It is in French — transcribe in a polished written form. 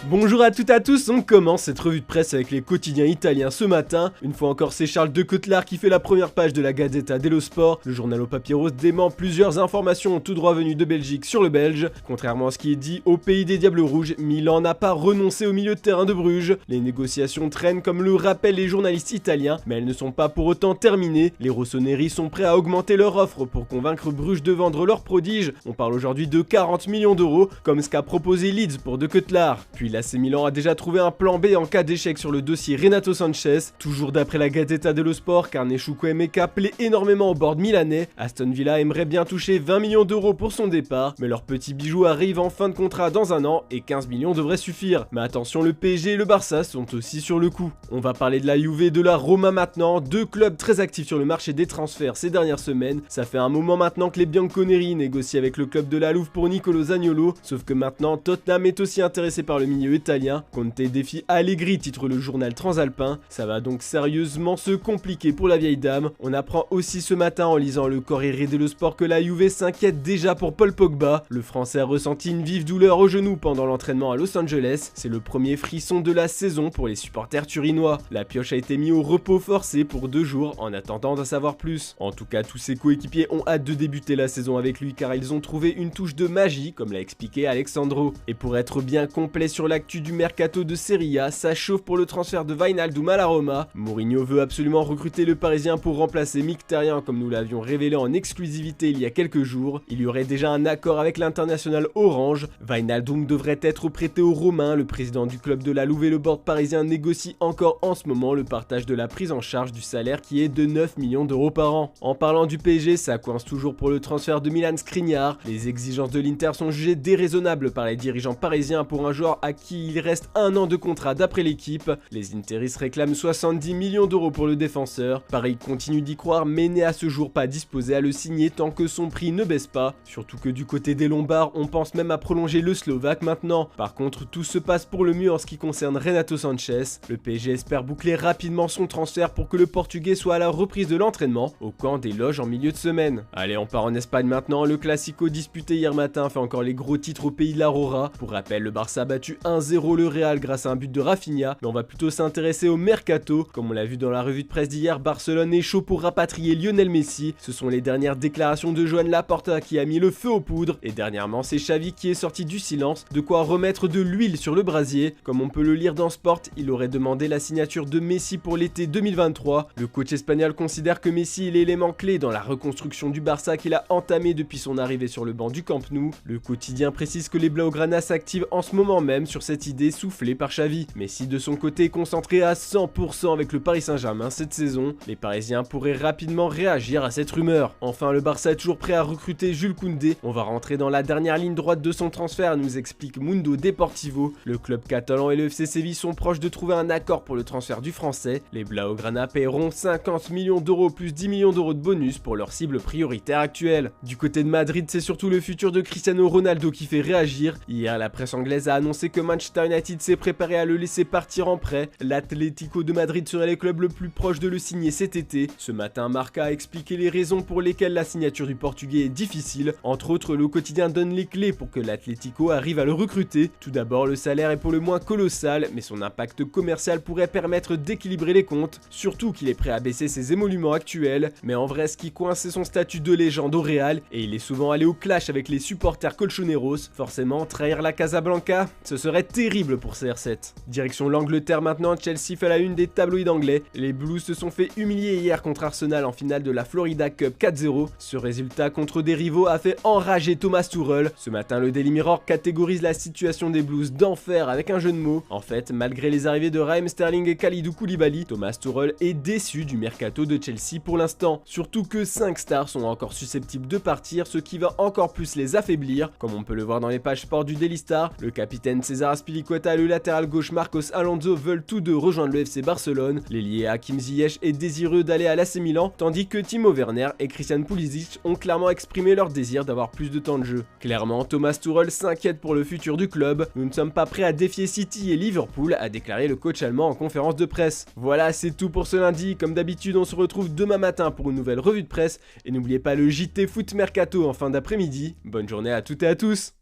Bonjour à toutes et à tous, on commence cette revue de presse avec les quotidiens italiens ce matin. Une fois encore, c'est Charles de Coetlare qui fait la première page de la Gazzetta dello Sport. Le journal au papier rose dément plusieurs informations tout droit venues de Belgique sur le Belge. Contrairement à ce qui est dit au pays des Diables Rouges, Milan n'a pas renoncé au milieu de terrain de Bruges. Les négociations traînent comme le rappellent les journalistes italiens, mais elles ne sont pas pour autant terminées. Les rossoneri sont prêts à augmenter leur offre pour convaincre Bruges de vendre leur prodige. On parle aujourd'hui de 40 millions d'euros, comme ce qu'a proposé Leeds pour de Coetlare. Puis l'AC Milan a déjà trouvé un plan B en cas d'échec sur le dossier Renato Sanchez. Toujours d'après la Gazzetta dello Sport, Carne Chukwuemeka plaît énormément au board milanais. Aston Villa aimerait bien toucher 20 millions d'euros pour son départ, mais leur petit bijou arrive en fin de contrat dans un an et 15 millions devraient suffire. Mais attention, le PSG et le Barça sont aussi sur le coup. On va parler de la Juve et de la Roma maintenant, deux clubs très actifs sur le marché des transferts ces dernières semaines. Ça fait un moment maintenant que les Bianconeri négocient avec le club de la Louve pour Nicolo Zaniolo, sauf que maintenant Tottenham est aussi intéressé par le milieu italien. Conte défie Allegri, titre le journal transalpin. Ça va donc sérieusement se compliquer pour la vieille dame. On apprend aussi ce matin en lisant le Corriere dello Sport que la Juve s'inquiète déjà pour Paul Pogba. Le Français a ressenti une vive douleur au genou pendant l'entraînement à Los Angeles. C'est le premier frisson de la saison pour les supporters turinois. La pioche a été mise au repos forcé pour 2 jours en attendant d'en savoir plus. En tout cas, tous ses coéquipiers ont hâte de débuter la saison avec lui car ils ont trouvé une touche de magie, comme l'a expliqué Alexandro. Et pour être bien complet sur l'actu du mercato de Serie A, ça chauffe pour le transfert de Wijnaldum à la Roma. Mourinho veut absolument recruter le Parisien pour remplacer Mkhitaryan comme nous l'avions révélé en exclusivité il y a quelques jours. Il y aurait déjà un accord avec l'international orange. Wijnaldum devrait être prêté aux Romains. Le président du club de la Louve et le board parisien négocient encore en ce moment le partage de la prise en charge du salaire qui est de 9 millions d'euros par an. En parlant du PSG, ça coince toujours pour le transfert de Milan Skriniar. Les exigences de l'Inter sont jugées déraisonnables par les dirigeants parisiens pour un joueur à qui il reste 1 an de contrat d'après l'équipe. Les Interistes réclament 70 millions d'euros pour le défenseur. Paris continue d'y croire mais n'est à ce jour pas disposé à le signer tant que son prix ne baisse pas. Surtout que du côté des Lombards, on pense même à prolonger le Slovaque maintenant. Par contre, tout se passe pour le mieux en ce qui concerne Renato Sanchez. Le PSG espère boucler rapidement son transfert pour que le Portugais soit à la reprise de l'entraînement au camp des Loges en milieu de semaine. Allez, on part en Espagne maintenant. Le Classico disputé hier matin fait encore les gros titres au pays de l'Aurora. Pour rappel, le Barça a battu 1-0 le Real grâce à un but de Rafinha, mais on va plutôt s'intéresser au mercato. Comme on l'a vu dans la revue de presse d'hier, Barcelone est chaud pour rapatrier Lionel Messi. Ce sont les dernières déclarations de Joan Laporta qui a mis le feu aux poudres, et dernièrement c'est Xavi qui est sorti du silence, de quoi remettre de l'huile sur le brasier. Comme on peut le lire dans Sport, il aurait demandé la signature de Messi pour l'été 2023. Le coach espagnol considère que Messi est l'élément clé dans la reconstruction du Barça qu'il a entamé depuis son arrivée sur le banc du Camp Nou. Le quotidien précise que les Blaugrana s'activent en ce moment même sur cette idée soufflée par Xavi. Messi de son côté est concentré à 100% avec le Paris Saint-Germain cette saison. Les Parisiens pourraient rapidement réagir à cette rumeur. Enfin, le Barça est toujours prêt à recruter Jules Koundé. On va rentrer dans la dernière ligne droite de son transfert, nous explique Mundo Deportivo. Le club catalan et le FC Séville sont proches de trouver un accord pour le transfert du français. Les Blaugrana paieront 50 millions d'euros plus 10 millions d'euros de bonus pour leur cible prioritaire actuelle. Du côté de Madrid, c'est surtout le futur de Cristiano Ronaldo qui fait réagir. Hier, la presse anglaise a annoncé que Manchester United s'est préparé à le laisser partir en prêt. L'Atlético de Madrid serait le club le plus proche de le signer cet été. Ce matin, Marca a expliqué les raisons pour lesquelles la signature du Portugais est difficile. Entre autres, le quotidien donne les clés pour que l'Atlético arrive à le recruter. Tout d'abord, le salaire est pour le moins colossal, mais son impact commercial pourrait permettre d'équilibrer les comptes. Surtout qu'il est prêt à baisser ses émoluments actuels. Mais en vrai, ce qui coince, c'est son statut de légende au Real, et il est souvent allé au clash avec les supporters colchoneros. Forcément, trahir la Casablanca, ce serait terrible pour CR7. Direction l'Angleterre maintenant, Chelsea fait la une des tabloïds anglais. Les Blues se sont fait humilier hier contre Arsenal en finale de la Florida Cup 4-0. Ce résultat contre des rivaux a fait enrager Thomas Tuchel. Ce matin, le Daily Mirror catégorise la situation des Blues d'enfer avec un jeu de mots. En fait, malgré les arrivées de Raheem Sterling et Kalidou Koulibaly, Thomas Tuchel est déçu du mercato de Chelsea pour l'instant. Surtout que 5 stars sont encore susceptibles de partir, ce qui va encore plus les affaiblir. Comme on peut le voir dans les pages sport du Daily Star, le capitaine César Azpilicueta et le latéral gauche Marcos Alonso veulent tous deux rejoindre le FC Barcelone. L'ailier Hakim Ziyech est désireux d'aller à l'AC Milan, tandis que Timo Werner et Christian Pulisic ont clairement exprimé leur désir d'avoir plus de temps de jeu. Clairement, Thomas Tuchel s'inquiète pour le futur du club. Nous ne sommes pas prêts à défier City et Liverpool, a déclaré le coach allemand en conférence de presse. Voilà, c'est tout pour ce lundi. Comme d'habitude, on se retrouve demain matin pour une nouvelle revue de presse. Et n'oubliez pas le JT Foot Mercato en fin d'après-midi. Bonne journée à toutes et à tous.